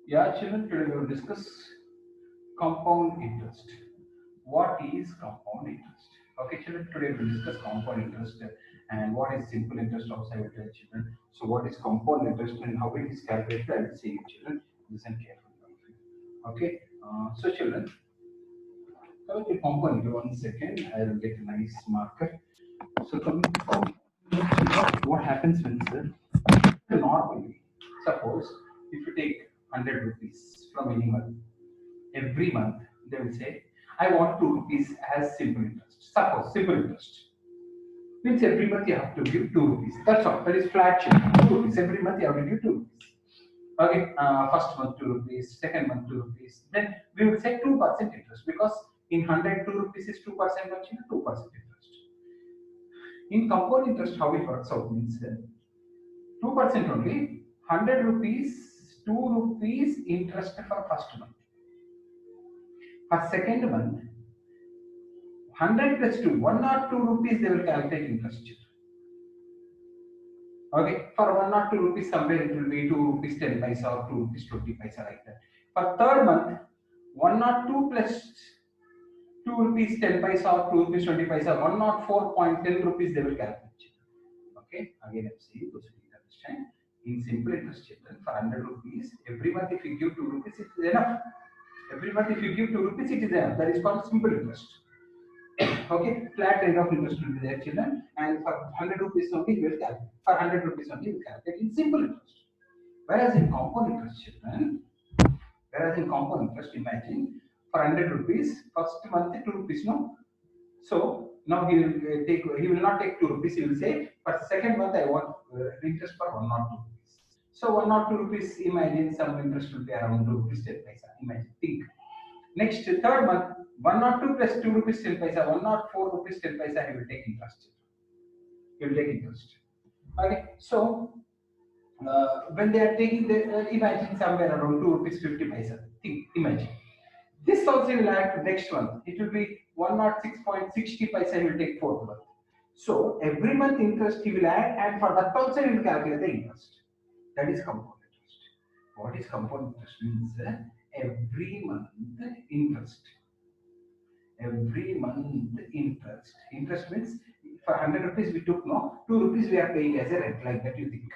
Yeah, children, today we will discuss compound interest. What is compound interest? Okay, children, today we will discuss compound interest and what is simple interest also I will tell children. So what is compound interest and how it is calculated, I will say you children. Listen carefully. Okay, so children, coming to compound, give 1 second, I will get a nice marker. So coming to compound, what happens when normally, suppose if you take 100 rupees from anyone every month, they will say, I want 2 rupees as simple interest. Suppose simple interest means every month you have to give 2 rupees. That's all. That is flat share. 2 rupees. Every month you have to give 2 rupees. Okay, first month 2 rupees, second month 2 rupees. Then we will say 2% interest because in 100, 2 rupees is 2%, 2% interest. In compound interest, how it works out means 2% only, 100 rupees, 2 rupees interest for first month. For second month, 100 plus 2, 1 or 2 rupees they will calculate interest. Okay, for 1 or 2 rupees, somewhere it will be 2 rupees 10 paisa or 2 rupees 20 paisa like that. For third month, 1 or 2 plus 2 rupees 10 paisa or 2 rupees 20 paisa, 1 or 4.10 rupees they will calculate. Okay, again I'm saying, those who need understand. In simple interest children, for 100 rupees, every month if you give 2 rupees, it is enough. Every month if you give 2 rupees, it is enough. That is called simple interest. Okay, flat rate of interest will be there, children, and for 100 rupees only, we will calculate. For 100 rupees only, we calculate in simple interest. Whereas in compound interest, children, whereas in compound interest, imagine for 100 rupees, first month 2 rupees, no? So now he will he will not take 2 rupees, he will say, for second month, I want interest for 1 or 2 rupees. So 1 or 2 rupees, imagine some interest will be around 2 rupees 10 paisa. Imagine, think. Next third month, 1 or 2 plus 2 rupees 10 paisa, 1 or 4 rupees 10 paisa, he will take interest. He will take interest. Okay, so when they are taking the, imagine somewhere around 2 rupees 50 paisa. Think, imagine. This also will add to next one. It will be 106.60 paisa, he will take fourth month. So every month interest he will add, and for that also he will calculate the interest. That is compound interest. What is compound interest means every month interest. Every month interest. Interest means for 100 rupees we took no 2 rupees we are paying as a rent like that you think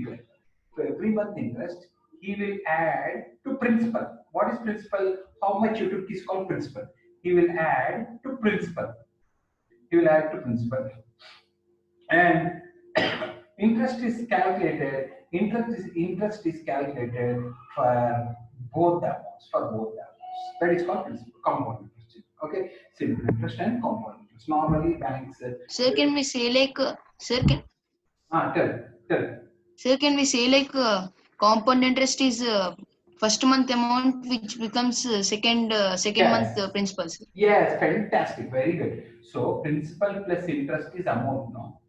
like that. So every month interest he will add to principal. What is principal? How much you took is called principal. He will add to principal. He will add to principal. And interest is calculated for both the amounts, that is called principal compound interest. Okay, simple interest and compound interest. Normally banks Sir, can we say like, tell. sir, can we say like compound interest is first month amount which becomes second month Yes, principal, sir. yes, fantastic, very good. So principal plus interest is amount, no?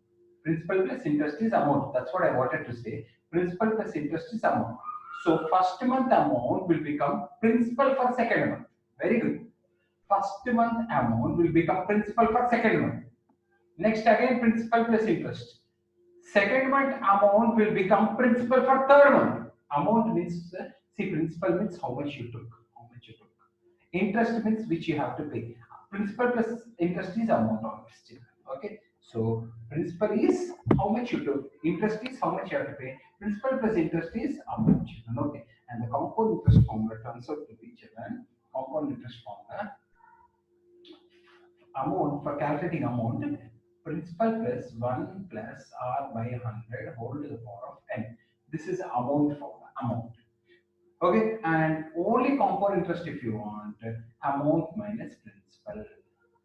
Principal plus interest is amount. That's what I wanted to say. Principal plus interest is amount. So first month amount will become principal for second month. Very good. First month amount will become principal for second month. Next again principal plus interest. Second month amount will become principal for third month. Amount means see principal means how much you took. How much you took. Interest means which you have to pay. Principal plus interest is amount of still. Okay. So principal is how much you took. Interest is how much you have to pay. Principal plus interest is amount. Okay. And the compound interest formula turns out to be children. Compound interest formula amount for calculating amount principal plus 1 plus r by 100 whole to the power of n. This is amount formula. Amount. Okay, and only compound interest if you want amount minus principal.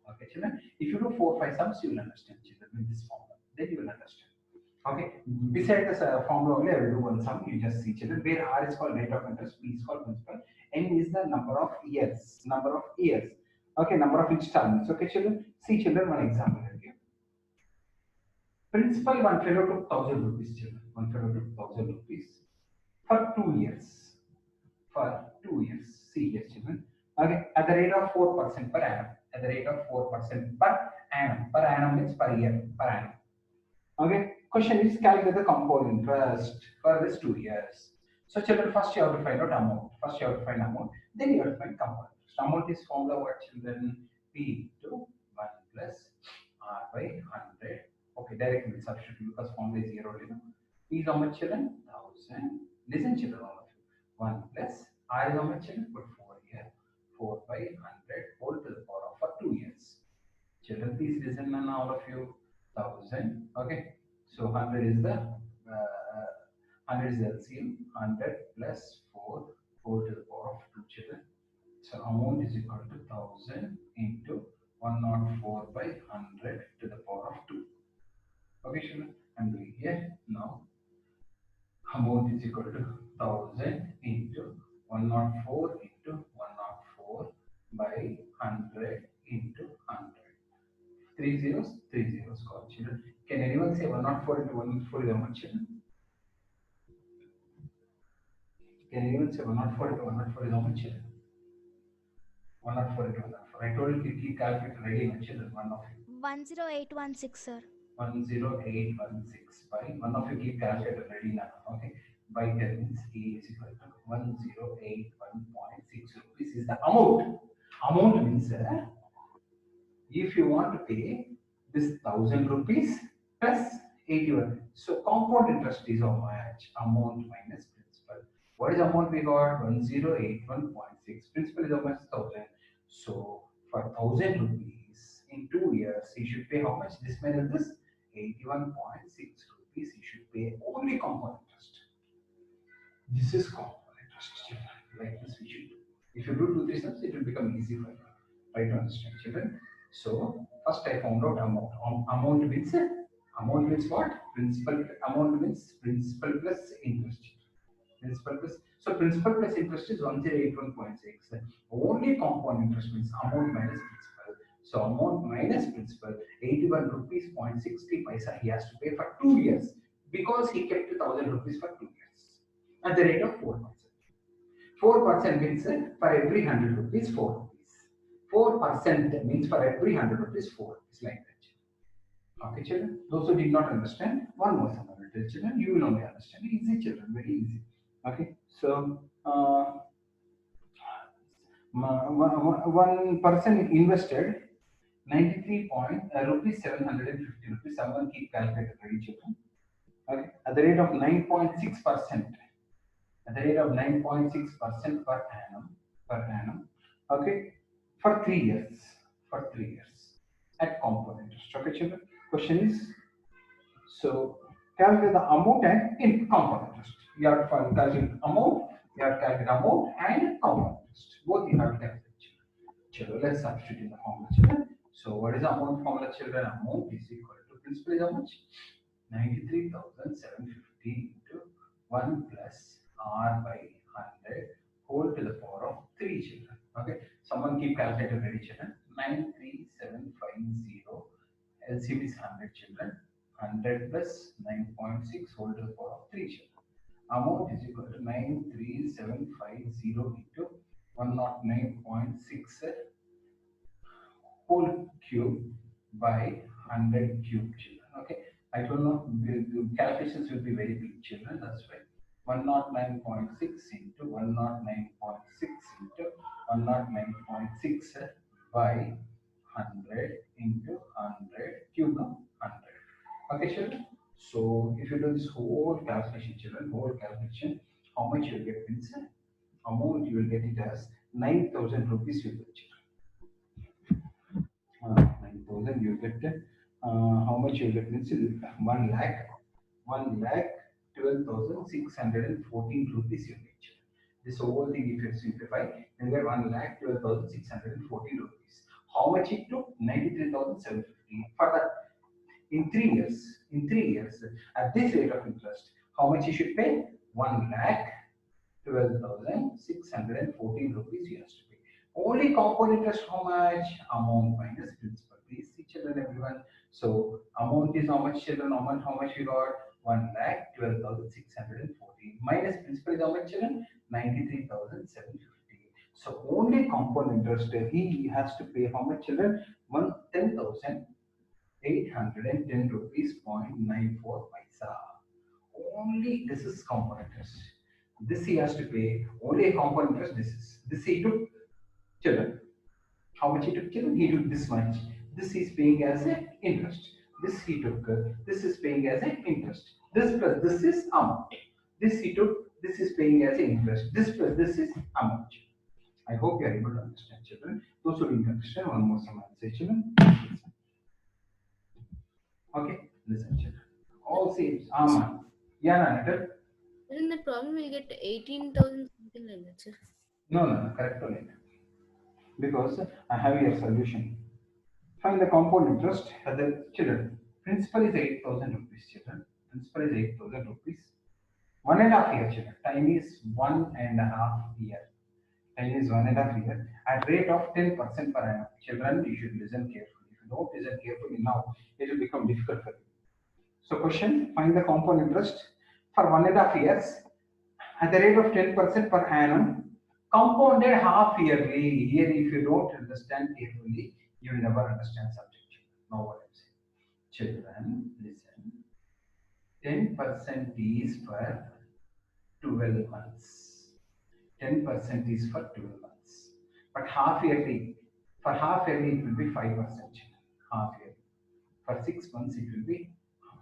Okay, children. If you do 4, 5 sums, you will understand, children, with this formula. Then you will understand. Okay. Beside this formula only, I will do one sum. You just see, children. Where R is called rate of interest, P is called principal, N is the number of years. Number of years. Okay, number of installments. Okay, children. See, children, one example here. Principal one fellow took 1,000 rupees, children. One fellow took 1,000 rupees for 2 years. For 2 years. See here, children. Okay, at the rate of 4% per annum. At the rate of 4% per annum. Per annum means per year. Per annum. Okay. Question is calculate the compound interest for this 2 years. So children, first you have to find out amount. First you have to find amount, then you have to find compound interest. Amount is formula what children? P into 1 plus R by 100. Okay, directly we'll substitute because formula is 0 only. P is how much children? 1000. Listen children, all of you. 1 plus R is how much children? Put 4 here. 4 by 100 whole to the power of for 2 years. Children, please listen and all of you. 1000. Okay. So 100 is the 100 is LCM. 100 plus 4 to the power of 2 children. So amount is equal to 1000 into 104 by 100 to the power of 2. Okay, children. I'm doing here now. Amount is equal to 1000 into 104 into 104 by 100 into 100. 3 zeros called children. Can anyone say 104 into 104 is how much children? Can anyone say 104 into 104 is how much children? 104 into 104. I told you keep calculator ready, my children. One of you. 10816, sir. 10816 by one of you keep calculator ready now. Okay. By 10 means A is equal to 1081.6 rupees is the amount. Amount means if you want to pay this 1000 rupees plus 81. So compound interest is how much? Amount minus principal. What is amount we got? 1081.6. Principal is how much? 1000. So for 1000 rupees in 2 years, you should pay how much? This many of this 81.6 rupees. You should pay only compound interest. This is compound interest, children. Like this we should do. If you do 2-3 steps, it will become easy for you. Try to understand, children. So first I found out amount. Amount means what? Principal. Amount means principal plus interest. Principal plus. So principal plus interest is 1081.6. Only compound interest means amount minus principal. So amount minus principal 81 rupees 0.60 paisa he has to pay for 2 years because he kept 1000 rupees for 2 years at the rate of 4%. 4% means for every 100 rupees 4 rupees. 4% means for every 100 rupees 4 rupees, like that. Okay, children. Those who did not understand, one more sum of it, children. You will only understand. Easy, children. Very easy. Okay. So one person invested 93 rupees 750 rupees. Someone keep calculator ready, children. Okay. At the rate of 9.6%. At the rate of 9.6% per annum. Okay. For 3 years. For 3 years. At compound interest. Okay, children. Question is, so calculate the amount and in compound interest. You have to calculate amount, you have to calculate amount and compound interest. Both you have to calculate. Children, let's substitute in the formula, children. So what is the amount formula, children? Amount is equal to principal is how much? 93,750 into 1 plus R by 100 whole to the power of 3, children. Okay. Someone keep calculator ready, children. 93750 LCM is 100, children. 100 plus 9.6 whole to the power of 3, children. Amount is equal to 93750 into 109.6 whole cube by 100 cube, children. Okay. I don't know, the calculations will be very big, children. That's why 109.6 into 109.6 into 109.6 by 100 into 100 cube now 100. Okay, children. So if you do this whole calculation, children, whole calculation, how much you will get means amount you will get it as 9,000 rupees you will get, children. 9,000 you will get how much you will get means 1 lakh 12,614 rupees you will get, children. This whole thing if you simplify, then get 1,12,614 rupees. How much it took? 93,750 for that. In 3 years, at this rate of interest, how much you should pay? 1,12,614 rupees you have to pay. Only compound interest how much? Amount minus principal. Please see, children, everyone. So amount is how much, children? Amount how much we got? 1,12,614 minus principal is how much, children? 93,750. So only compound interest he has to pay how much, children? 10,810 rupees 0.94 paisa. Only this is compound interest. This he has to pay only a compound interest. This he took children. How much he took children? He took this much. This he is paying as a interest. This he took. This is paying as a interest. This plus this is amount. This he took. This is paying as a interest. This plus this is amount. I hope you are able to understand, children. Those who didn't understand, one more some answer, children. Okay, listen, children. All same. Yeah, Nanatar. In the problem, we get 18,000 something like that, sir. No, correct only. Because I have your solution. Find the compound interest at the children. Principal is 8,000 rupees, children. Principal is 8,000 rupees. 1.5 year, children. Time is 1.5 year. Time is 1.5 year. At rate of 10% per annum. Children, you should listen carefully. If you don't listen carefully now, it will become difficult for you. So question, find the compound interest for 1.5 years at the rate of 10% per annum, compounded half yearly. Here, if you don't understand carefully, you will never understand subject. Now what I'm saying. Children, listen. 10% is for 12 months. 10% is for 12 months. But half yearly, for half yearly it will be 5%. Half yearly. For 6 months it will be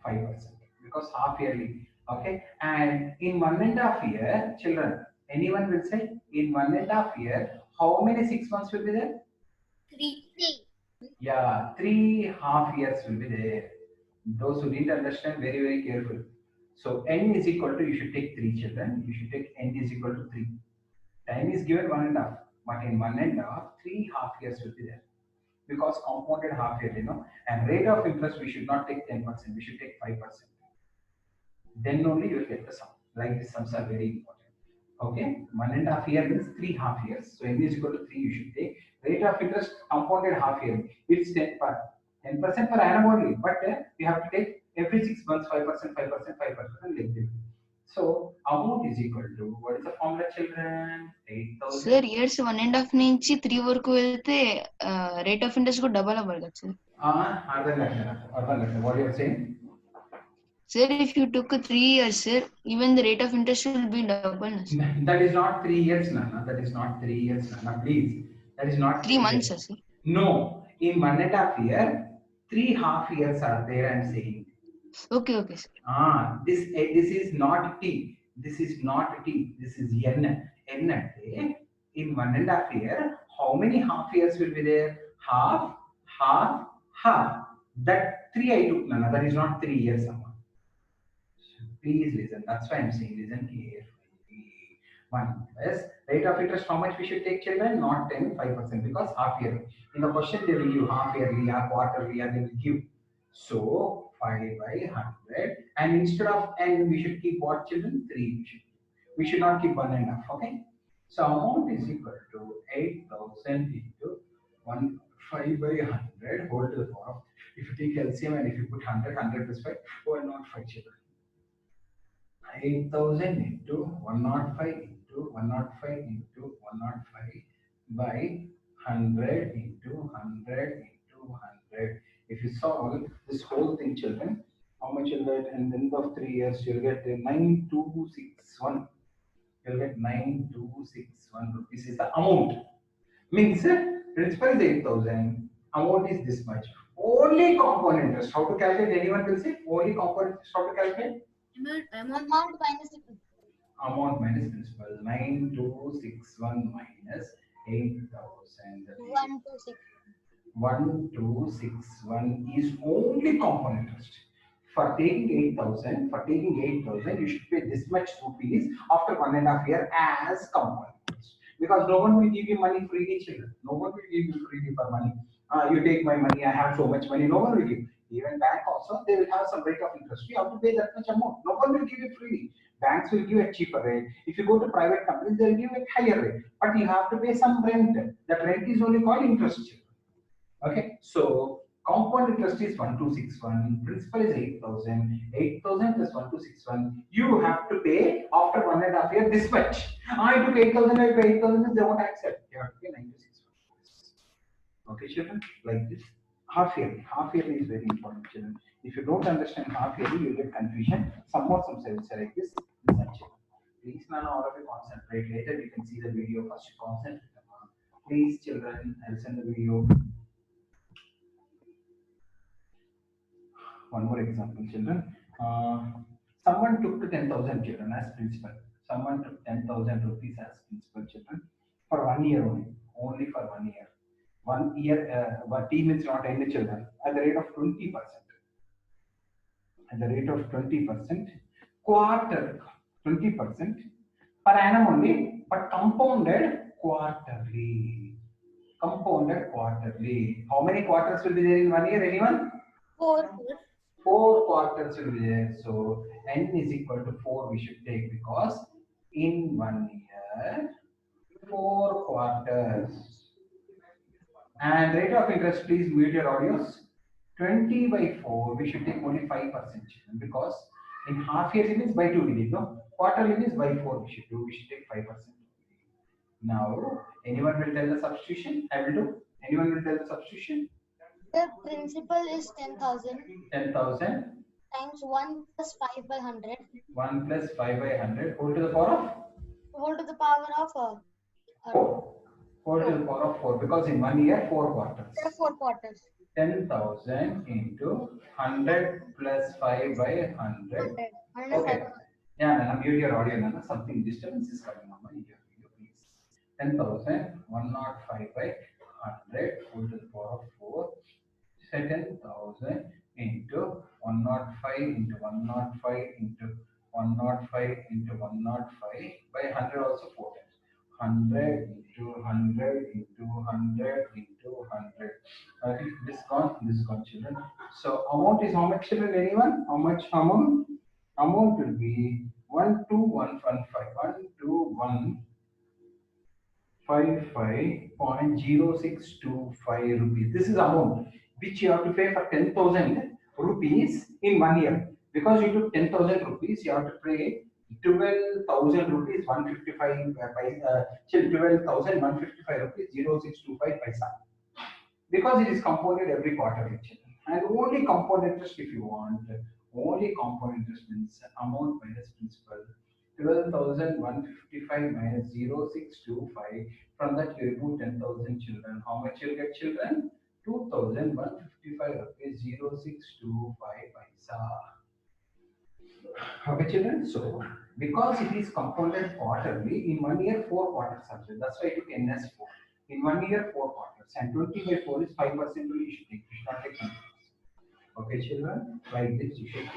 5%. Because half yearly. Okay. And in 1.5 year, children, anyone will say in 1.5 year, how many 6 months will be there? 3. Yeah, 3 half years will be there. Those who didn't understand, very, very careful. So n is equal to, you should take 3 children. You should take n is equal to 3. Time is given 1.5. But in 1.5, 3 half years will be there. Because compounded half year, and rate of interest, we should not take 10%. We should take 5%. Then only you will get the sum. Like these sums are very important. Okay, 1.5 year means 3 half years. So n is equal to 3, you should take. Rate of interest compounded half year. It's 10% per annum only. But you have to take every 6 months 5%, 5%, 5% like this. So amount is equal to, what is the formula, children? 8,000. Sir years 1.5 నుంచి 3 వరకు వెళ్తే rate of interest కూడా double అవ్వాలి కదా sir అర్థం కాదు what you are saying Sir, if you took 3 years, sir, even the rate of interest will be double. That is not 3 years, Nana. That is not 3 years, Nana. Please. That is not 3 months, sir. No. In 1.5 year, 3 half years are there, I'm saying. Okay, sir. This is not T. This is not T. This is N. N in 1.5 year, how many half years will be there? Half. That 3 I took, Nana. That is not 3 years, Amma. Please listen. That's why I'm saying listen carefully. 1 plus rate of interest. How much we should take, children? Not 10, 5% because half yearly. In the question they will give half yearly or quarterly or they will give. So 5 by 100 and instead of n we should keep what, children? 3. We should not keep 1.5. Okay. So amount is equal to 8,000 into 5 by 100 whole to the power of. If you take LCM and if you put 100 plus 5, 105, children. 8,000 into 105 into 105 into 105 by 100 into 100 into 100. If you solve this whole thing, children, how much you'll get? And the end of 3 years, you'll get 9,261. You'll get 9,261 rupees is the amount. Means principal is 8,000. Amount is this much. Only compound interest. How to calculate? Anyone will say only compound interest. How to calculate? Amount minus principal. 9,261 minus 8,000. 1,261 is only compound interest. For taking 8,000, you should pay this much rupees after 1.5 year as compound interest. Because no one will give you money freely, children. No one will give you freely for money. You take my money, I have so much money. No one will give. Even bank also, they will have some rate of interest. You have to pay that much amount. No one will give you freely. Banks will give a cheaper rate. If you go to private companies, they will give a higher rate. But you have to pay some rent. That rent is only called interest. Okay, so compound interest is 1,261. Principal is 8,000. 8,000 plus 1,261. You have to pay after 1.5 year this much. I took 8,000. I pay 8,000. They won't accept. You have to pay 9,261. Okay, children, like this. Half yearly is very important, children. If you don't understand half yearly, you will get confusion. Some more some say like this. Please, none all of you concentrate. Later you can see the video. First, you concentrate. Please, children, I'll send the video. One more example, children. Someone took 10,000 children as principal. Someone took 10,000 rupees as principal, children, for 1 year only for 1 year. 1 year, one team is not any children at the rate of 20%. At the rate of 20%, quarter 20% per annum only, but compounded quarterly. Compounded quarterly. How many quarters will be there in 1 year? Anyone? 4. 4 quarters will be there. So n is equal to 4 we should take, because in 1 year 4 quarters. And rate of interest, please mute your audios. 20 by 4 we should take only 5%, because in half year limits by 2 we did, no? Quarter limits by 4 we should do. We should take 5%. Now anyone will tell the substitution? I will do. Anyone will tell the substitution? The principal is 10,000 10,000 times 1 plus 5 by 100 1 plus 5 by 100 whole to the power of whole to the power of 4. 4 to the power of 4, because in 1 year 4 quarters. there are 4 quarters. 10,000 into 100 plus 5 by 100. 100. Okay. Yeah, Nana, mute your audio, Nana. Something disturbance is coming on in your video, please. 10,000, 105 by 100 whole to the power of 4. Say 10,000 into 105 into 105 into 105 into 105 by 100 also 4 times. 100 into 100 into 100 into 100. Okay, this gone, children. So amount is how much, children? Anyone? How much amount? Amount will be 12155 rupees. This is amount which you have to pay for 10,000 rupees in 1 year. Because you took 10,000 rupees, you have to pay 12,000 rupees 155 12,000 155 rupees 0625 paisa. Because it is compounded every quarter, and only compound interest if you want. Only compound interest means amount minus principal. 12,155 minus 0625. From that you remove 10,000 children. How much you get, children? 2,155 rupees 0625 paisa. Okay, children. So because it is compounded quarterly, in 1 year 4 quarters are there. That's why I took NS 4. In 1 year 4 quarters, and 20 by 4 is 5% only. You should take. You should not take 20%. Okay, children. Like this, you should.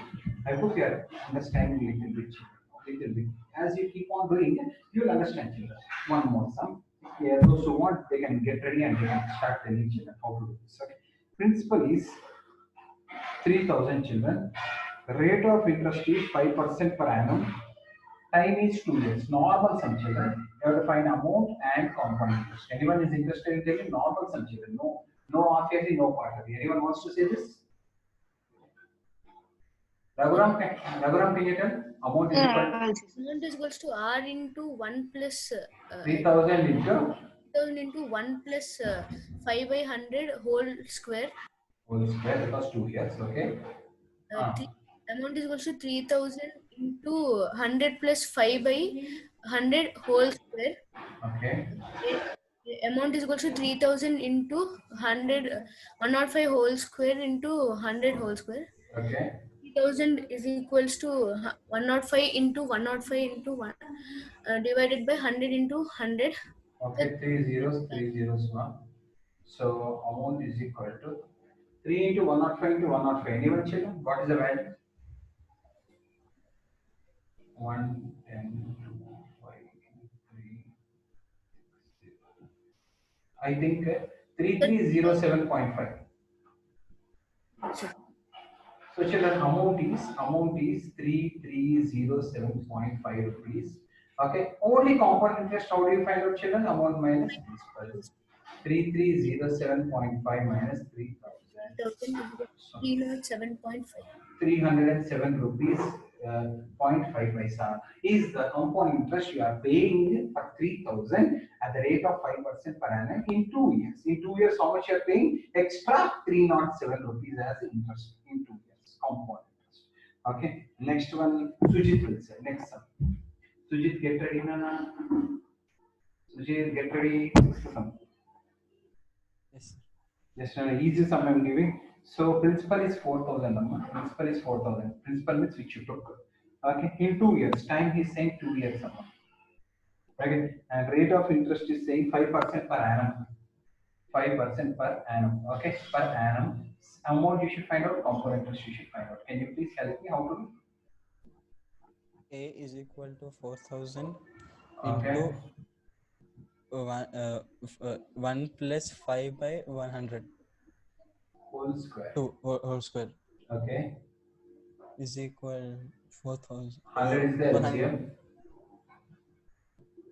I hope you are understanding little bit, children. Little bit. As you keep on doing it, you will understand, children. One more sum. Yeah, those who want, they can get ready and they can start telling children how to do this. Okay. Principal is 3,000 children. Rate of interest is 5% per annum. Time is 2 years. Normal sum, children. You have to find amount and compound interest. Anyone is interested in taking normal sum, children? No half yearly, no quarterly. Anyone wants to say this? Raghuram, can you tell? Amount is equal to Amount is equals to R into 1 plus 3,000 into 3,000 into 1 plus 5 by 100 whole square. whole square, because 2 years. Okay. Amount is equals to 3,000 into 100 plus 5 by 100 whole square. Okay. Amount is equals to 3,000 into 105 whole square into 100 whole square. Okay. 3,000 is equals to 105 into 105 into 1 divided by 100 into 100. Okay, 3 zeros 1. So amount is equal to 3 into 105 into 105. Anyone, children? What is the value? 1, 10, 2, 5, 3, 6, 0. I think 3307.5. So children, amount is 3307.5 rupees. Okay, only compound interest. How do you find out, children? Amount minus principal. 3307.5 minus 3,000. 307.5. 307 rupees 0.5 paisa is the compound interest you are paying for 3,000 at the rate of 5% per annum in 2 years. In 2 years, how much you are paying? Extra 307 rupees as interest in 2 years, compound interest. Okay, next one, Sujit will say. Next one. Sujit, get ready, Nana. Sujit, get ready. Sixth sum. Yes, sir. Just an easy sum I'm giving. So principal is 4,000. Principal is 4,000. Principal means which you took. Okay, in 2 years. Time he's saying 2 years. Okay, and rate of interest is saying 5% per annum. 5% per annum. Okay, per annum. Amount you should find out. Component interest you should find out. Can you please help me how to do? A is equal to 4,000 Okay. into 1 plus 5 by 100 Whole square. whole square Okay. is equal 4,000 100 is the 100 LCM.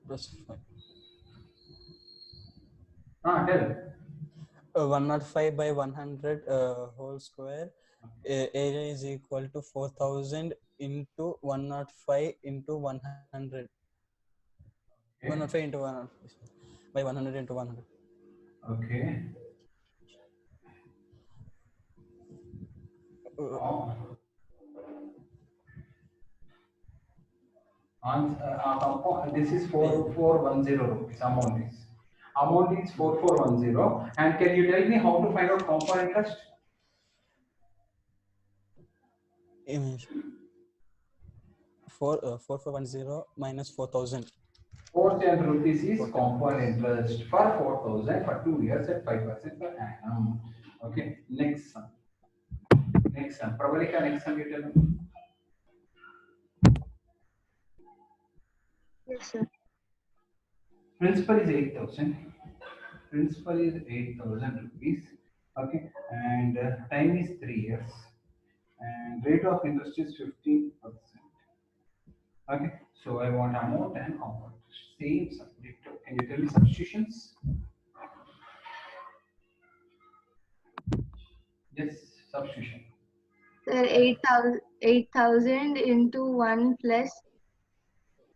plus 5. Tell. 105 by 100 whole square. Area is equal to 4,000 into 105 into 100. Okay. 105 into 100 by 100 into 100. Okay. Oh. This is 4410 rupees. Amount is 4410. And can you tell me how to find out compound interest? Image 4410 minus 4,000. 410 rupees is compound interest for 4,000 for 2 years at 5% per annum. Okay. Next sum. Pravalika, next sum you tell me. Yes, sir. Principal is 8,000. Principal is 8,000 rupees. Okay, and time is 3 years, and rate of interest is 15%. Okay, so I want amount and compound. Same subject. Can you tell me substitutions? Yes, substitution. Sir, 8,000 into 1 plus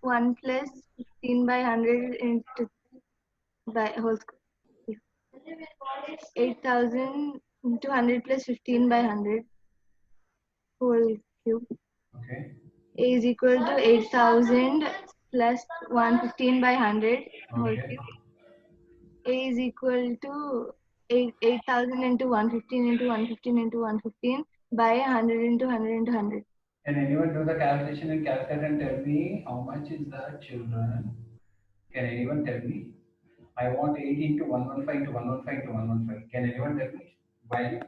15 by 100 into by whole square. 8,000 into 100 plus 15 by 100 whole cube. Okay. A is equal to 8,000 plus 115 by 100 whole Okay. cube. A is equal to 8,000 into 115 into 115 into 115 by 100 into 100 into 100. Can anyone do the calculation in calculator and tell me how much is that, children? Can anyone tell me? I want 8 into 115 into 115 into 115. Can anyone tell me? Value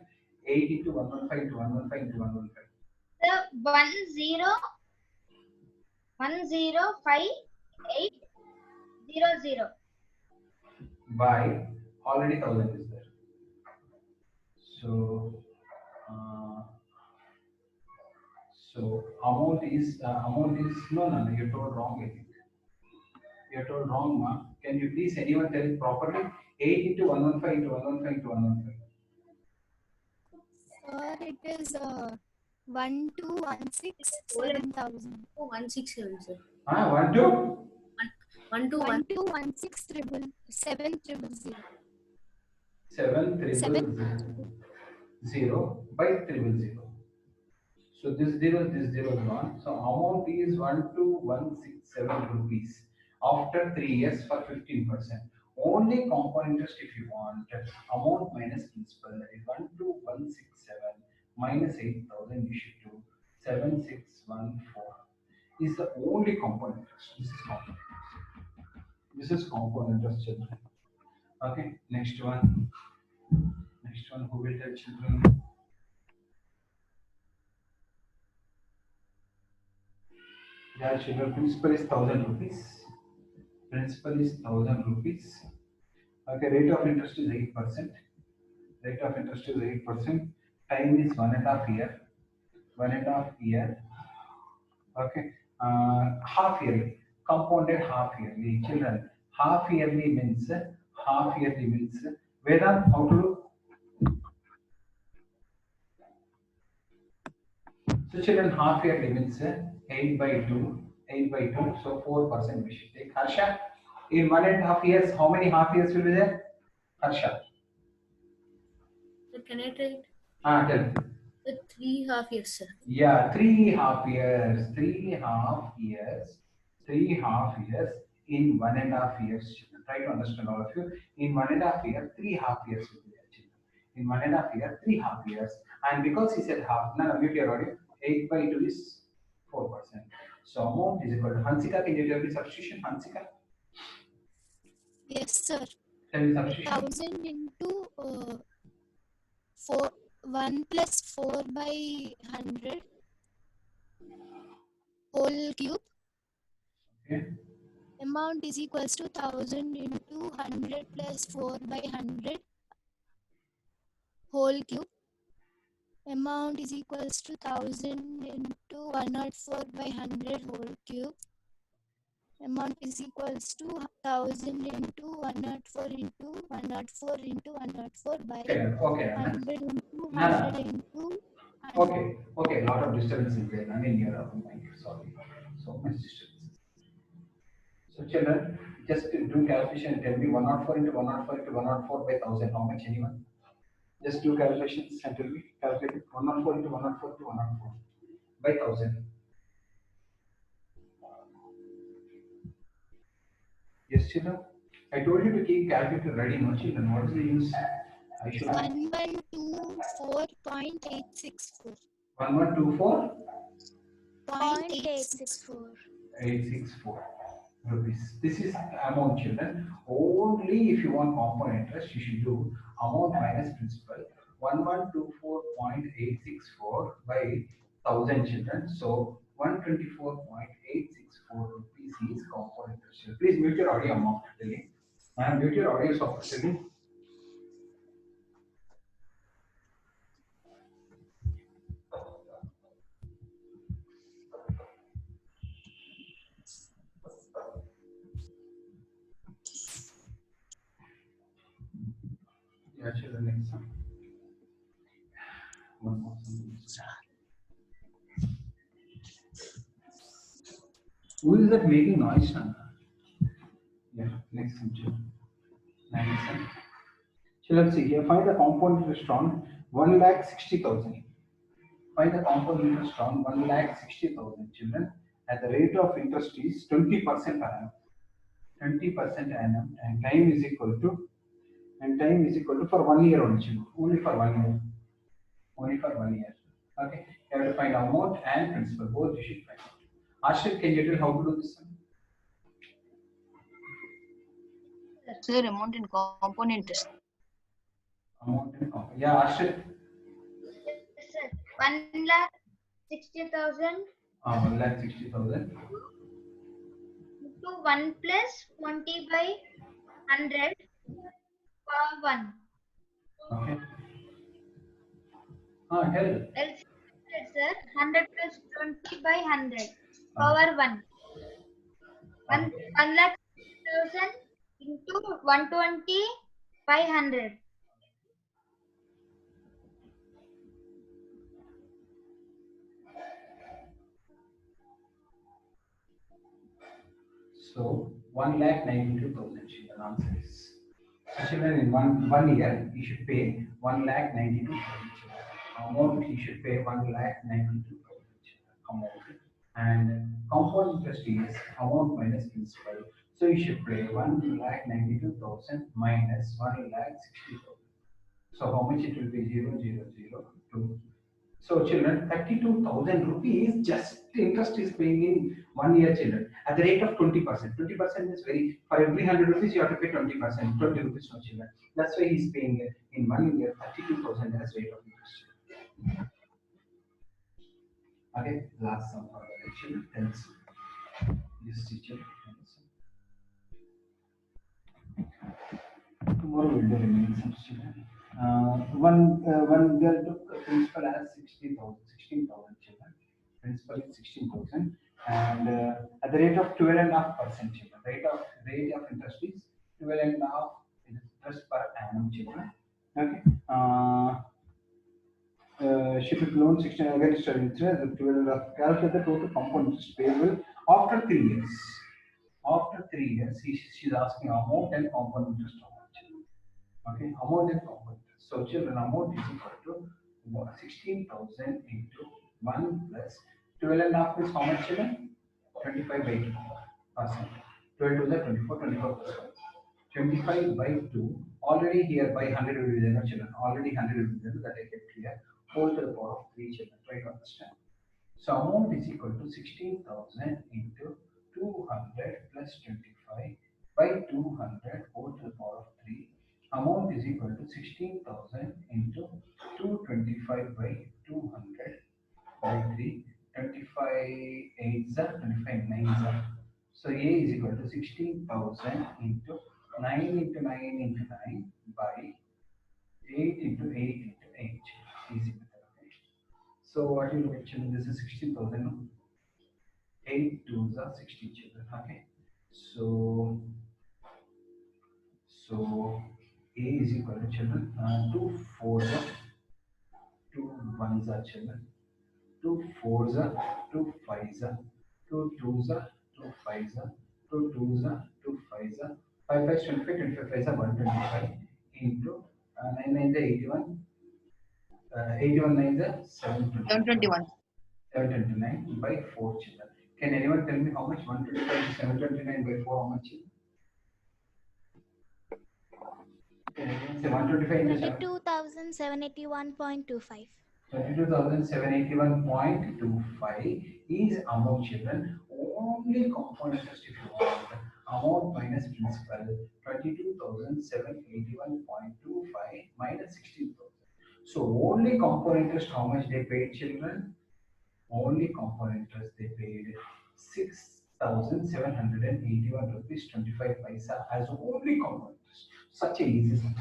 8 into 115 into 115 into 115. The 105800. By already 1,000 is there. So, uh, amount is no, you told wrong. I think you told wrong, ma. Can you please anyone tell it properly? 8 into 115 into 115 into 115. Sir, it is 1216 167, sir. 1 2 1 to 1. 1216 700. 700 by 000. So this zero is gone. So amount is 12,167 rupees after 3 years for 15%. Only compound interest if you want. Amount minus principal, that is 12,167 minus 8,000 you should do 7,614 is the only compound interest. This is compound interest, children. Okay, next one. Who will tell children? Yeah, children, principal is 1,000 rupees. Principal is 1,000 rupees. Okay, rate of interest is 8%. Rate of interest is 8%. Time is 1.5 year. 1.5 year. Okay, half yearly. Compounded half yearly. Children, half yearly means Vedant, how to do? So children, half yearly means 8 by 2, so 4% we should take. Harsha, in 1.5 years, how many half years will be there? Harsha. So can I try it? Tell. The 3 half years, sir. Yeah, 3 half years. 3 half years. 3.5 years in 1.5 years. Children. Try to understand all of you. In 1.5 year, 3.5 years will be there. Children. In 1.5 year, 3.5 years. And because he said half, now mute your audio. 8 by 2 is 4%. So amount is equal to Hansika. Can you tell me substitution? Hansika? Yes, sir. Tell me substitution. 1000 into 1 plus 4 by 100 whole cube. Okay. Amount is equals to 1000 into 100 plus 4 by 100 whole cube. Amount is equals to 1000 into 104 by 100 whole cube. Amount is equals to 1000 into 104 into 104 into 104 by Okay. Okay. 100 into No, no. 100 into 100. Okay, okay, lot of disturbance is there. I mean, you're mic, sorry. So much disturbance. So, children, just do calculation and tell me 104 into 104 into 104 by 1000. How much, anyone? Just do calculations and tell me. Calculate 104 into 104 into 104 by 1000. Yes, children. I told you to keep calculator ready, no, children. What is the use? I should have 1124.864. 1124. 0.864. 864 rupees. This is amount, children. Only if you want compound interest, you should do amount minus principal. 1124.864 by 1000 children. So 124.864 rupees is compound interest. Please mute your audio, mom. Ma'am, mute your audio softly. Yeah, children, next one. One more. Who is that making noise, son? Yeah, next one, children. Nice. Children, see here, find the compound interest on 1,60,000. Find the compound interest on 1,60,000, children. At the rate of interest is 20% per annum. 20% annum, and time is equal to for 1 year only, children. Only for 1 year. Only for 1 year. Okay. You have to find amount and principal. Both you should find out. Ashit, can you tell how to do this one? Sir, amount and compound interest. Amount and compound. Yeah, Ashit. Yes, sir. 1,60,000 1,60,000. into 1 plus 20 by 100 power 1. Okay. Tell. Else, sir, 100 plus 20 by 100 power 1. 1,60,000 into 120 by 100. So 1,92,000. The answer is. So children, in one year, you should pay 1,92,000. Amount you should pay 1,92,000 amount, and compound interest is amount minus principal. So you should pay 1,92,000 minus 1,60,000. So how much it will be? 0,002. So children, 32,000 rupees just interest is paying in 1 year, children, at the rate of 20%. 20% is very, for every 100 rupees you have to pay 20%, 20 rupees no, children. That's why he's paying in 1 year 32,000 as rate of interest. Okay, last sum for the children. Thanks. Yes, teacher. Tomorrow we'll do remaining sums, children. One girl took principal as 16,000 children. Principal is 16,000, and at the rate of 12.5%, children. Rate of interest is 12.5 interest per annum, children. Okay. She took loan 16 against her interest. The 12.5. Calculate the total compound interest payable after 3 years. After 3 years, she's asking amount and compound interest. Okay, amount and compound. So children, amount is equal to 16,000 into 1 plus 12.5 is how much, children? 25 by 2. 12 to the 24, 24 plus 1. 25 by 2. Already here by 100 will be there, children. Already 100 will be there, that I kept here. Whole to the power of 3 children. Try to understand. So amount is equal to 16,000 into 200 plus 25 by 200 whole to the power of 3. Amount is equal to 16,000 into 225 by 200 by 3. 25 8s are 25 9s are. So A is equal to 16,000 into 9 into 9 into 9 by 8 into 8 into 8. Easy method. Okay. So what you mentioned, this is 16,000. No? 8 2s are 16 children. Okay. So A is equal to children. 2 4s are 2 1s are children. 2 4s are 2 5s are 2 2s are 2 5s are 2 2s are 2 5s are 5 5 25 25 5s are 125 into 9 9 is 81 81 9 is 721 729 by 4 children. Can anyone tell me how much 125 to 729 by 4 how much is? Can anyone say 125 into 7? 22,781.25. 22,781.25 is amount children. Only component interest if you want. Amount minus principal 22,781.25 minus 16,000. So only component interest how much they paid children? Only component interest they paid 6,781 rupees 25 paisa as only component interest. Such a easy sum.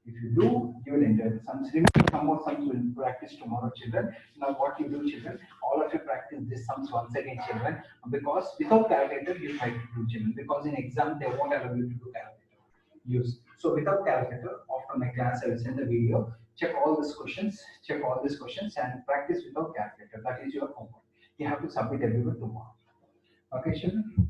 If you do, you will enjoy the sums. Remember, some more sums will practice tomorrow, children. Now, what you do, children, all of you practice these sums once again, children, because without calculator, you try to do, children, because in exam, they won't allow you to do calculator use. So, without calculator, after my class, I will send the video, check all these questions, and practice without calculator. That is your homework. You have to submit everyone tomorrow. Okay, children?